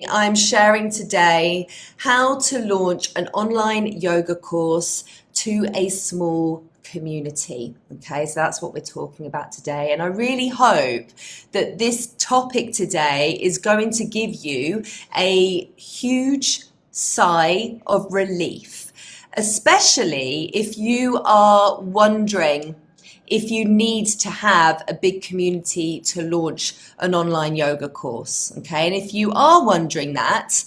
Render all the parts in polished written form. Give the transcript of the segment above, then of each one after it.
I'm sharing today how to launch an online yoga course to a small community. Okay, so that's what we're talking about today. And I really hope that this topic today is going to give you a huge sigh of relief, especially if you are wondering if you need to have a big community to launch an online yoga course. Okay. And if you are wondering that,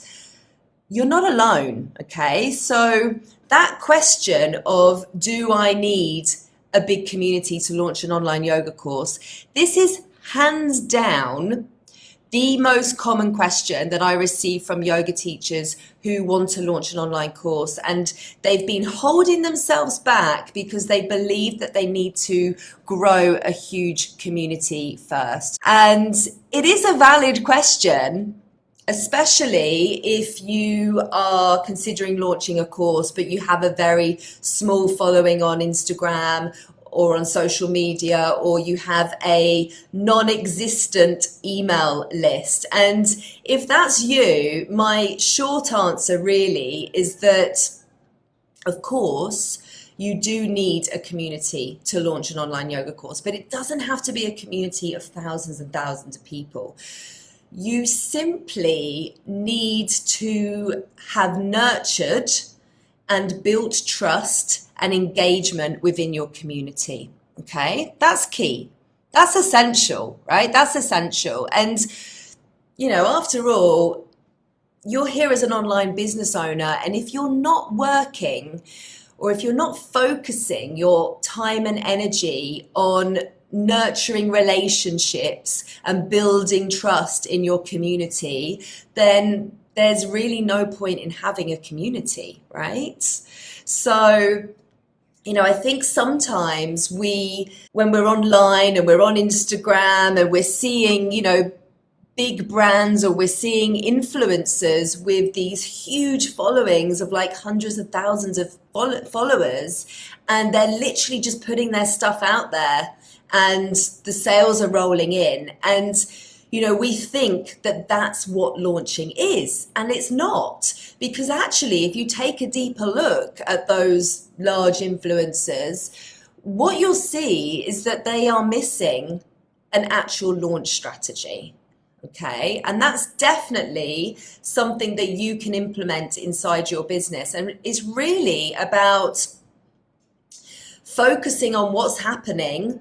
you're not alone. Okay. So that question of, do I need a big community to launch an online yoga course? This is hands down the most common question that I receive from yoga teachers who want to launch an online course, and they've been holding themselves back because they believe that they need to grow a huge community first. And it is a valid question, especially if you are considering launching a course, but you have a very small following on Instagram or on social media, or you have a non-existent email list. And if that's you, my short answer really is that, of course, you do need a community to launch an online yoga course, but it doesn't have to be a community of thousands and thousands of people. You simply need to have nurtured and built trust and engagement within your community. Okay, that's key. That's essential, right? That's essential. And, after all, you're here as an online business owner. And if you're not working, or if you're not focusing your time and energy on nurturing relationships and building trust in your community, then there's really no point in having a community, right? So, I think sometimes when we're online and we're on Instagram and we're seeing, big brands, or we're seeing influencers with these huge followings of like hundreds of thousands of followers, and they're literally just putting their stuff out there and the sales are rolling in. And we think that that's what launching is, and it's not. Because actually, if you take a deeper look at those large influencers, what you'll see is that they are missing an actual launch strategy. Okay, and that's definitely something that you can implement inside your business. And it's really about focusing on what's happening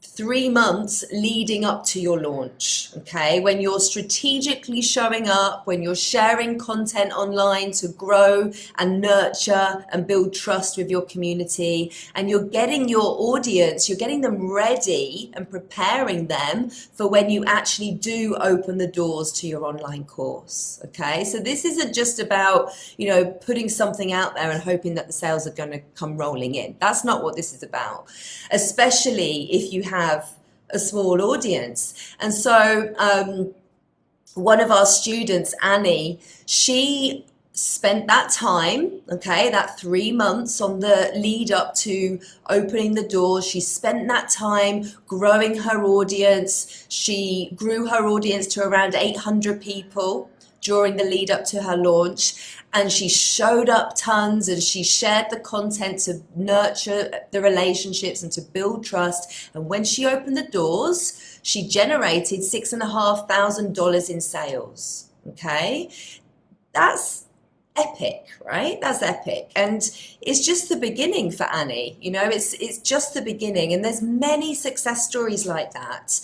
3 months leading up to your launch. Okay, when you're strategically showing up, when you're sharing content online to grow and nurture and build trust with your community, and you're getting your audience, you're getting them ready and preparing them for when you actually do open the doors to your online course. Okay, so this isn't just about putting something out there and hoping that the sales are going to come rolling in. That's not what this is about, especially if you have a small audience. And so one of our students, Annie, she spent that time, okay, that 3 months on the lead up to opening the doors. She spent that time growing her audience. She grew her audience to around 800 people during the lead up to her launch. And she showed up tons, and she shared the content to nurture the relationships and to build trust. And when she opened the doors, she generated $6,500 in sales. Okay, that's epic, right? That's epic. And it's just the beginning for Annie. It's just the beginning. And there's many success stories like that.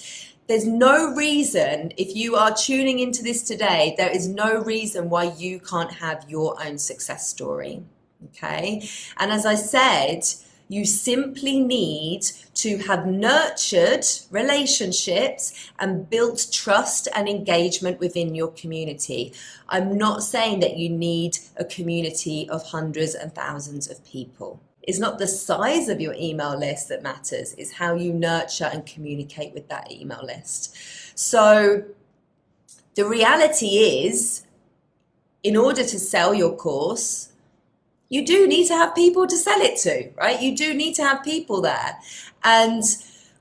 There's no reason, if you are tuning into this today, there is no reason why you can't have your own success story. Okay. And as I said, you simply need to have nurtured relationships and built trust and engagement within your community. I'm not saying that you need a community of hundreds and thousands of people. It's not the size of your email list that matters. It's how you nurture and communicate with that email list. So the reality is, in order to sell your course, you do need to have people to sell it to, right? You do need to have people there. And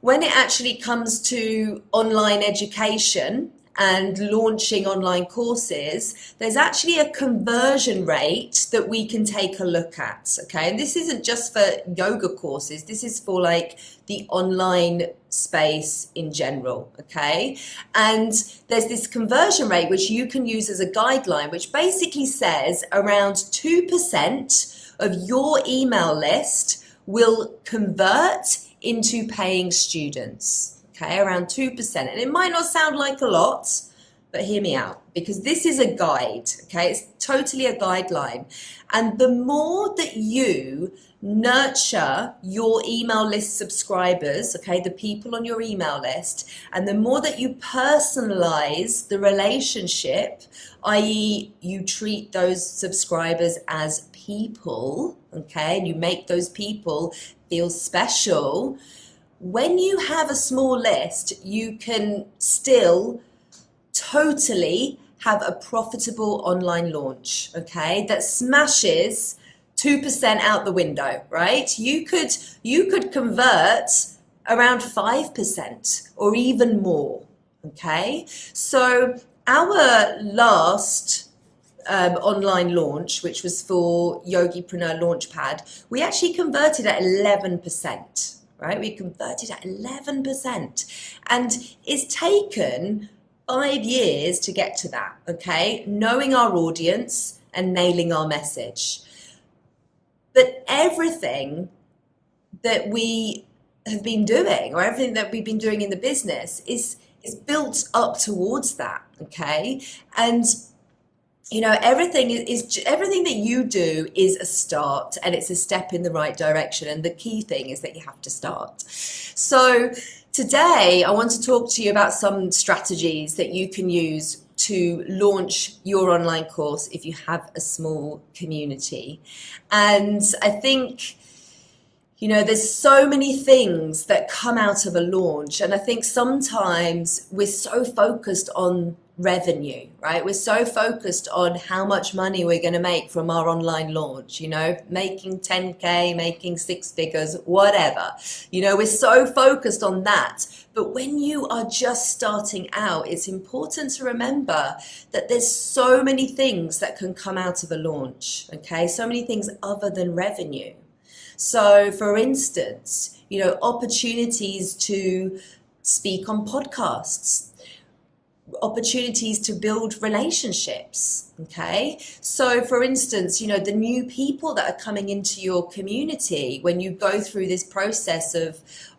when it actually comes to online education and launching online courses, there's actually a conversion rate that we can take a look at, okay? And this isn't just for yoga courses, this is for like the online space in general, okay? And there's this conversion rate which you can use as a guideline, which basically says around 2% of your email list will convert into paying students. Okay, around 2%. And it might not sound like a lot, but hear me out, because this is a guide, okay? It's totally a guideline. And the more that you nurture your email list subscribers, okay, the people on your email list, and the more that you personalize the relationship, i.e. you treat those subscribers as people, okay, and you make those people feel special. When you have a small list, you can still totally have a profitable online launch, okay, that smashes 2% out the window, right? You could convert around 5% or even more, okay? So our last online launch, which was for Yogipreneur Launchpad, we actually converted at 11%. Right, we converted at 11%, and it's taken 5 years to get to that, okay? Knowing our audience and nailing our message. But everything that we have been doing, or everything that we've been doing in the business is built up towards that, okay? And you know, everything everything that you do is a start, and it's a step in the right direction. And the key thing is that you have to start. So today I want to talk to you about some strategies that you can use to launch your online course if you have a small community. And I think, you know, there's so many things that come out of a launch. And I think sometimes we're so focused on revenue, right? We're so focused on how much money we're going to make from our online launch, you know, making 10K, making 6 figures, whatever. You know, we're so focused on that. But when you are just starting out, it's important to remember that there's so many things that can come out of a launch, okay? So many things other than revenue. So for instance, you know, opportunities to speak on podcasts, opportunities to build relationships, okay? So for instance, you know, the new people that are coming into your community, when you go through this process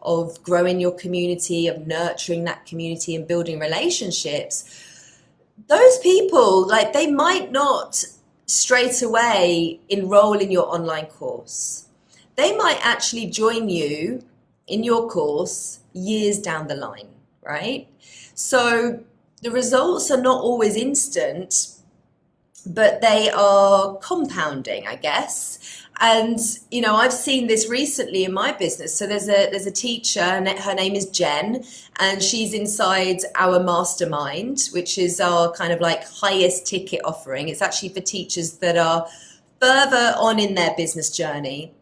of growing your community, of nurturing that community and building relationships, those people, like, they might not straight away enroll in your online course. They might actually join you in your course years down the line, right? So the results are not always instant, but they are compounding, I guess. And, you know, I've seen this recently in my business. So there's a teacher, and her name is Jen, and she's inside our mastermind, which is our kind of like highest ticket offering. It's actually for teachers that are further on in their business journey.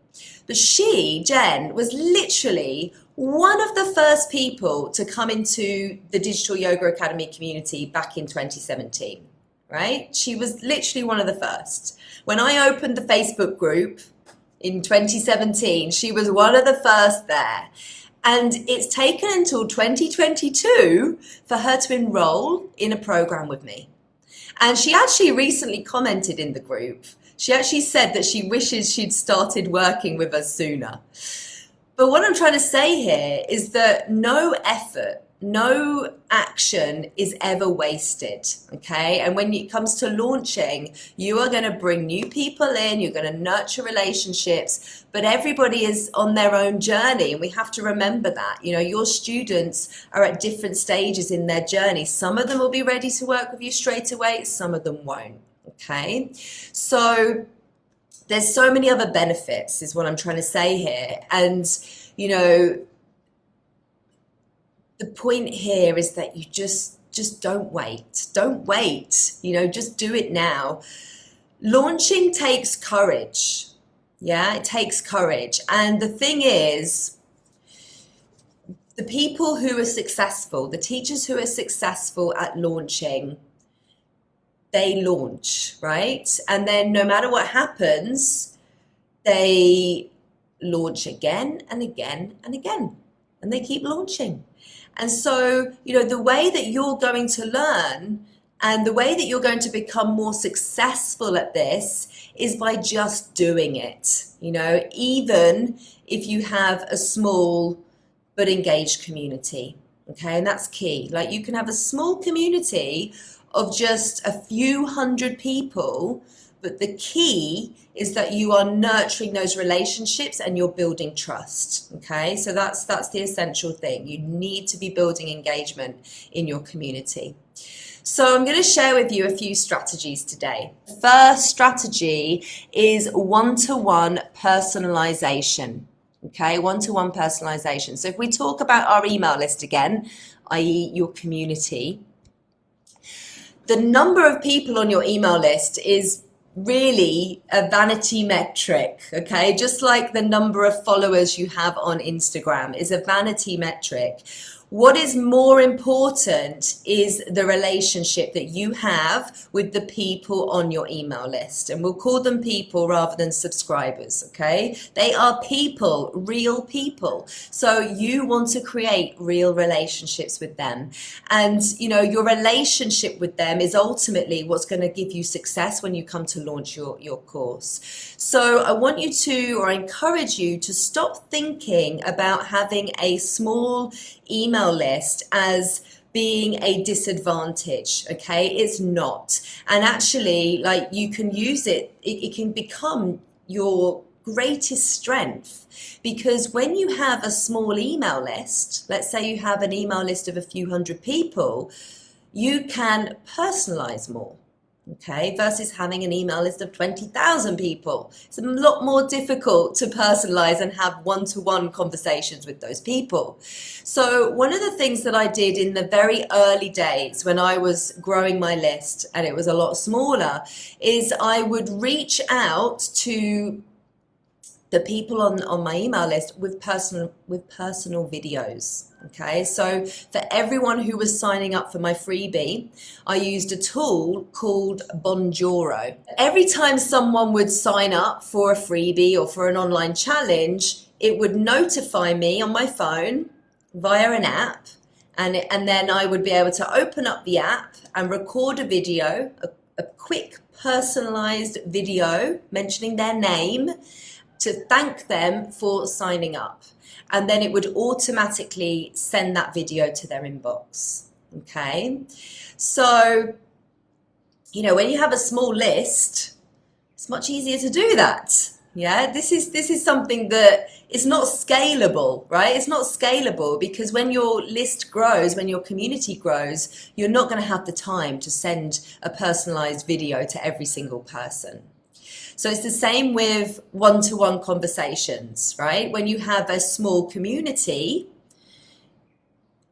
But she, Jen, was literally one of the first people to come into the Digital Yoga Academy community back in 2017, right? She was literally one of the first. When I opened the Facebook group in 2017, she was one of the first there. And it's taken until 2022 for her to enroll in a program with me. And she actually recently commented in the group. She actually said that she wishes she'd started working with us sooner. But what I'm trying to say here is that no effort, no action is ever wasted, okay? And when it comes to launching, you are going to bring new people in, you're going to nurture relationships, but everybody is on their own journey, and we have to remember that. You know, your students are at different stages in their journey. Some of them will be ready to work with you straight away, some of them won't, okay? So there's so many other benefits is what I'm trying to say here. And, you know, the point here is that you just don't wait. Don't wait, you know, just do it now. Launching takes courage. Yeah, it takes courage. And the thing is, the people who are successful, the teachers who are successful at launching, they launch, right? And then no matter what happens, they launch again and again and again, and they keep launching. And so, the way that you're going to learn and the way that you're going to become more successful at this is by just doing it, even if you have a small but engaged community. Okay, and that's key. Like, you can have a small community of just a few hundred people, but the key is that you are nurturing those relationships and you're building trust. Okay, so that's the essential thing. You need to be building engagement in your community. So I'm going to share with you a few strategies today. The first strategy is one-to-one personalization. Okay, one-to-one personalization. So if we talk about our email list again, i.e. your community, the number of people on your email list is really a vanity metric, okay? Just like the number of followers you have on Instagram is a vanity metric. What is more important is the relationship that you have with the people on your email list. And we'll call them people rather than subscribers, okay? They are people, real people. So you want to create real relationships with them. And, your relationship with them is ultimately what's going to give you success when you come to launch your course. So I want you to, or I encourage you to stop thinking about having a small email list as being a disadvantage. Okay, it's not. And actually, like, you can use it can become your greatest strength, because when you have a small email list, let's say you have an email list of a few hundred people, you can personalize more. Okay, versus having an email list of 20,000 people. It's a lot more difficult to personalize and have one-to-one conversations with those people. So one of the things that I did in the very early days when I was growing my list, and it was a lot smaller, is I would reach out to the people on my email list with personal videos. Okay, so for everyone who was signing up for my freebie, I used a tool called Bonjoro. Every time someone would sign up for a freebie or for an online challenge, it would notify me on my phone via an app, and then I would be able to open up the app and record a video, a quick personalized video mentioning their name, to thank them for signing up. And then it would automatically send that video to their inbox. Okay. So, when you have a small list, it's much easier to do that. Yeah. This is something that is not scalable, right? It's not scalable because when your list grows, when your community grows, you're not going to have the time to send a personalized video to every single person. So it's the same with one-to-one conversations, right? When you have a small community,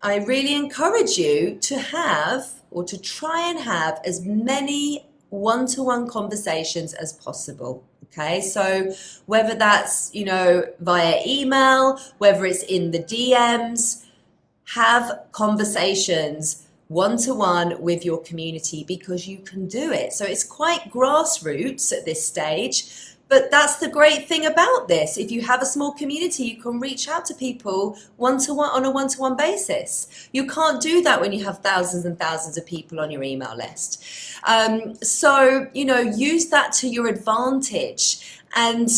I really encourage you to have, or to try and have, as many one-to-one conversations as possible. Okay, so whether that's, via email, whether it's in the DMs, have conversations one-to-one with your community, because you can do it. So it's quite grassroots at this stage, but that's the great thing about this. If you have a small community, you can reach out to people one-to-one on a one-to-one basis. You can't do that when you have thousands and thousands of people on your email list. So, use that to your advantage. And,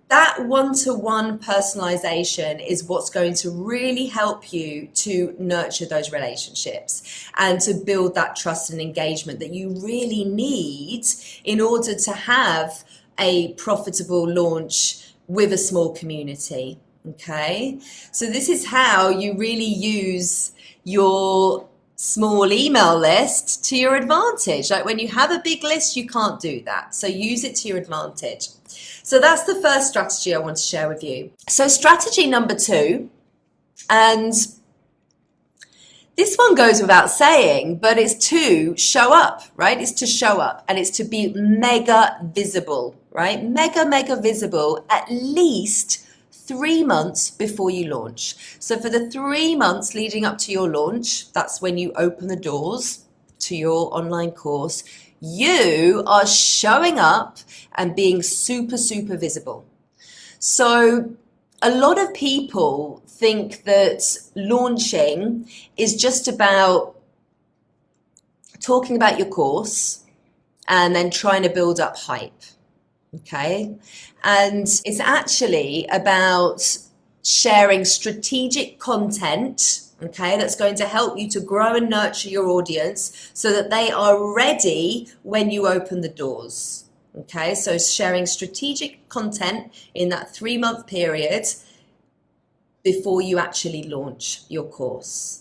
that one-to-one personalization is what's going to really help you to nurture those relationships and to build that trust and engagement that you really need in order to have a profitable launch with a small community. Okay, so this is how you really use your small email list to your advantage. Like, when you have a big list, you can't do that. So use it to your advantage. So that's the first strategy I want to share with you. So strategy number 2, and this one goes without saying, but it's to show up, right? It's to show up, and it's to be mega visible, right? Mega visible at least 3 months before you launch. So for the 3 months leading up to your launch, that's when you open the doors to your online course, you are showing up and being super, super visible. So a lot of people think that launching is just about talking about your course and then trying to build up hype. Okay. And it's actually about sharing strategic content, okay, that's going to help you to grow and nurture your audience so that they are ready when you open the doors. Okay, so sharing strategic content in that 3-month period before you actually launch your course.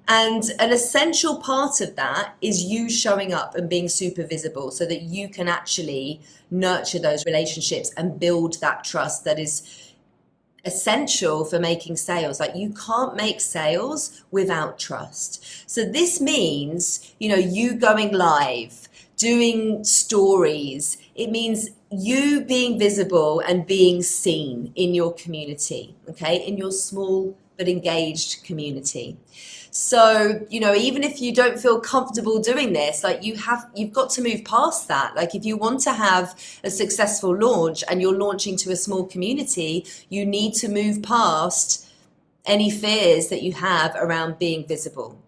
And an essential part of that is you showing up and being super visible so that you can actually nurture those relationships and build that trust that is essential for making sales. Like, you can't make sales without trust. So this means, you going live, doing stories. It means you being visible and being seen in your community, okay, in your small but engaged community. So, even if you don't feel comfortable doing this, like, you've got to move past that. Like, if you want to have a successful launch and you're launching to a small community, you need to move past any fears that you have around being visible.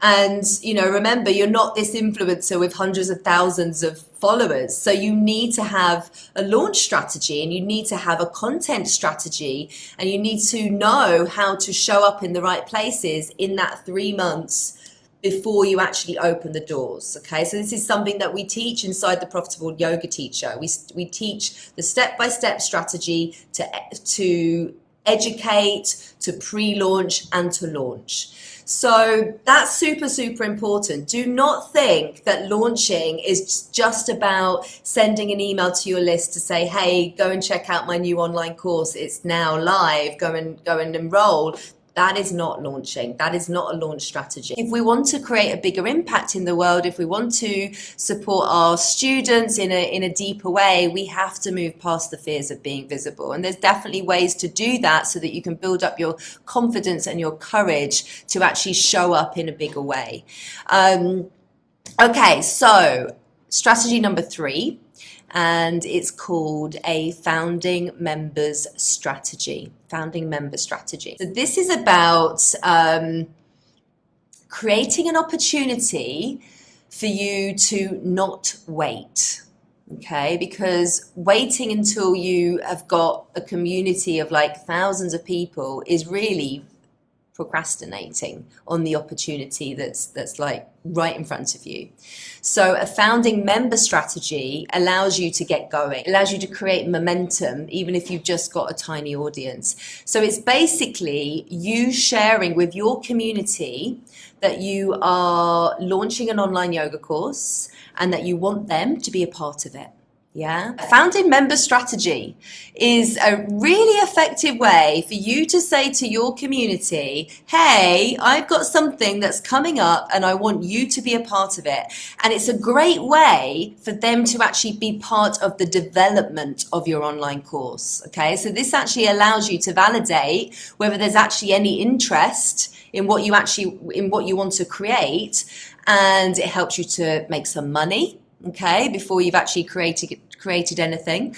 And, remember, you're not this influencer with hundreds of thousands of followers. So you need to have a launch strategy, and you need to have a content strategy, and you need to know how to show up in the right places in that 3 months before you actually open the doors. Okay, so this is something that we teach inside the Profitable Yoga Teacher. We teach the step-by-step strategy to educate, to pre-launch, and to launch. So that's super, super important. Do not think that launching is just about sending an email to your list to say, hey, go and check out my new online course. It's now live. Go and enroll. That is not launching. That is not a launch strategy. If we want to create a bigger impact in the world, if we want to support our students in a deeper way, we have to move past the fears of being visible. And there's definitely ways to do that so that you can build up your confidence and your courage to actually show up in a bigger way. Okay, so strategy number 3, and it's called a founding members strategy. Founding member strategy. So this is about creating an opportunity for you to not wait. Okay, because waiting until you have got a community of like thousands of people is really procrastinating on the opportunity that's like right in front of you. So a founding member strategy allows you to get going, allows you to create momentum, even if you've just got a tiny audience. So it's basically you sharing with your community that you are launching an online yoga course and that you want them to be a part of it. Yeah. Founding member strategy is a really effective way for you to say to your community, hey, I've got something that's coming up and I want you to be a part of it. And it's a great way for them to actually be part of the development of your online course. Okay. So this actually allows you to validate whether there's actually any interest in what you want to create. And it helps you to make some money. Okay, before you've actually created anything.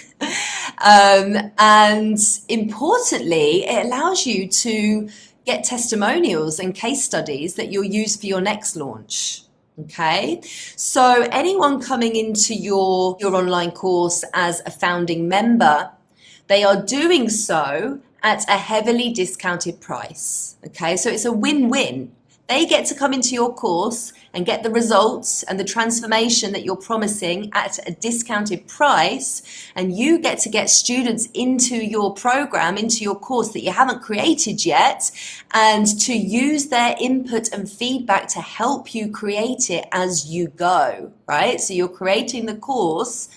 And importantly, it allows you to get testimonials and case studies that you'll use for your next launch. Okay, so anyone coming into your online course as a founding member, they are doing so at a heavily discounted price. Okay, so it's a win-win. They get to come into your course and get the results and the transformation that you're promising at a discounted price, and you get to get students into your program, into your course that you haven't created yet, and to use their input and feedback to help you create it as you go, right? So you're creating the course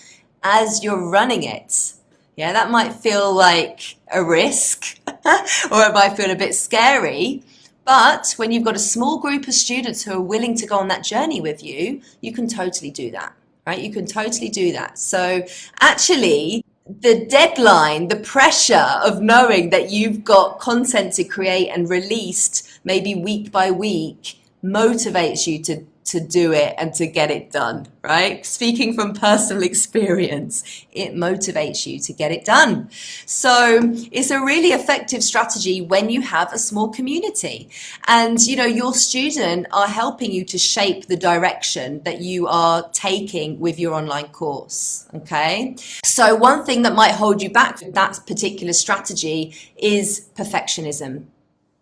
as you're running it. Yeah, that might feel like a risk or it might feel a bit scary. But when you've got a small group of students who are willing to go on that journey with you, you can totally do that, right? You can totally do that. So actually, the deadline, the pressure of knowing that you've got content to create and released maybe week by week motivates you to do it and to get it done, right? Speaking from personal experience, it motivates you to get it done. So it's a really effective strategy when you have a small community and, you know, your student are helping you to shape the direction that you are taking with your online course, okay? So one thing that might hold you back from that particular strategy is perfectionism.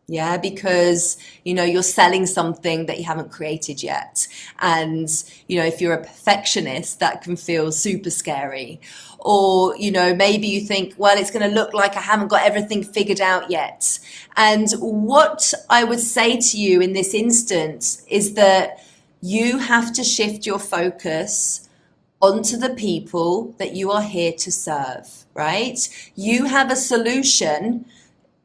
Yeah, because, you know, you're selling something that you haven't created yet. And, you know, if you're a perfectionist, that can feel super scary. Or, you know, maybe you think, well, it's going to look like I haven't got everything figured out yet. And what I would say to you in this instance is that you have to shift your focus onto the people that you are here to serve, right? You have a solution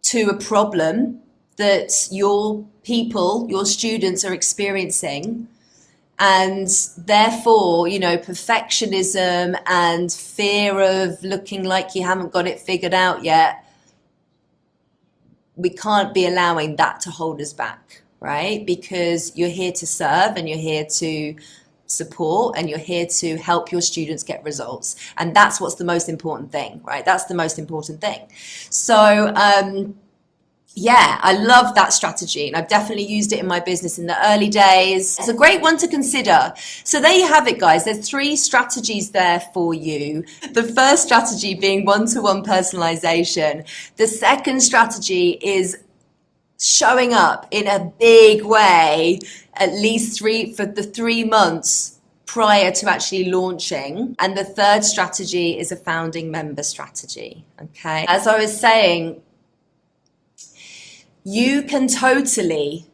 to a problem that your people, your students are experiencing. And therefore, you know, perfectionism and fear of looking like you haven't got it figured out yet, we can't be allowing that to hold us back, right? Because you're here to serve and you're here to support and you're here to help your students get results. And that's what's the most important thing, right? That's the most important thing. So, yeah, I love that strategy and I've definitely used it in my business in the early days. It's a great one to consider. So there you have it, guys. There's 3 strategies there for you. The first strategy being one-to-one personalization. The second strategy is showing up in a big way at least for the 3 months prior to actually launching. And the third strategy is a founding member strategy. Okay. As I was saying, you can totally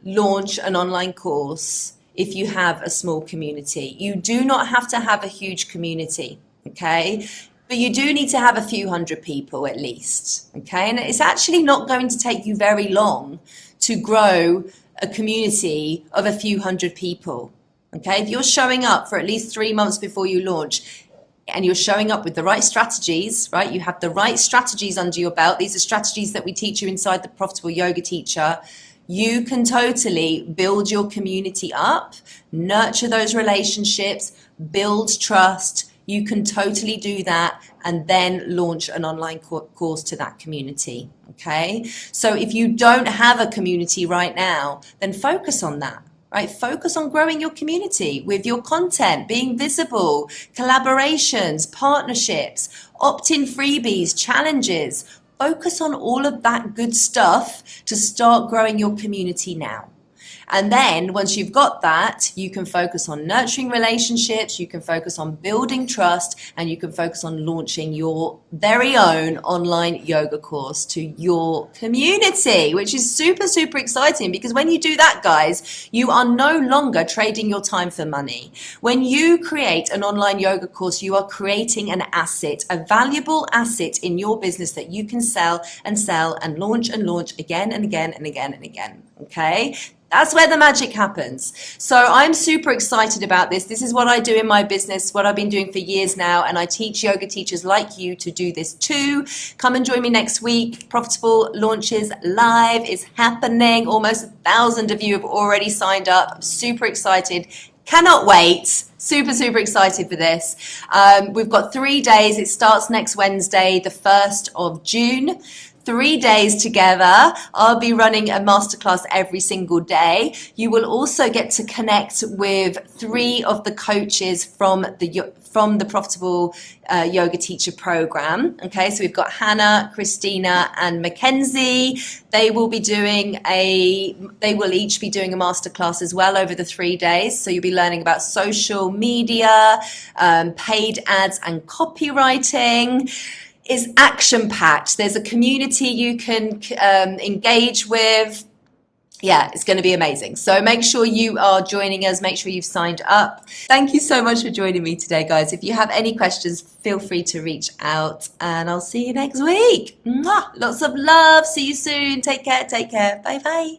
launch an online course if you have a small community. You do not have to have a huge community, okay? But you do need to have a few hundred people at least, okay? And it's actually not going to take you very long to grow a community of a few hundred people, okay? If you're showing up for at least 3 months before you launch, and you're showing up with the right strategies, right? You have the right strategies under your belt. These are strategies that we teach you inside the Profitable Yoga Teacher. You can totally build your community up, nurture those relationships, build trust. You can totally do that and then launch an online course to that community, okay? So if you don't have a community right now, then focus on that. Right? Focus on growing your community with your content, being visible, collaborations, partnerships, opt-in freebies, challenges. Focus on all of that good stuff to start growing your community now. And then once you've got that, you can focus on nurturing relationships, you can focus on building trust, and you can focus on launching your very own online yoga course to your community, which is super, super exciting because when you do that, guys, you are no longer trading your time for money. When you create an online yoga course, you are creating an asset, a valuable asset in your business that you can sell and launch again and again and again and again. Okay? That's where the magic happens. So I'm super excited about this. This is what I do in my business, what I've been doing for years now, and I teach yoga teachers like you to do this too. Come and join me next week. Profitable Launches Live is happening. Almost 1,000 of you have already signed up. I'm super excited. Cannot wait. Super, super excited for this. We've got 3 days. It starts next Wednesday, the 1st of June. 3 days together. I'll be running a masterclass every single day. You will also get to connect with 3 of the coaches from the Profitable Yoga Teacher program. Okay, so we've got Hannah, Christina, and Mackenzie. They will each be doing a masterclass as well over the 3 days. So you'll be learning about social media, paid ads, and copywriting. Is action-packed. There's a community you can engage with. Yeah, it's going to be amazing. So make sure you are joining us. Make sure you've signed up. Thank you so much for joining me today, guys. If you have any questions, feel free to reach out and I'll see you next week. Mwah! Lots of love. See you soon. Take care. Take care. Bye-bye.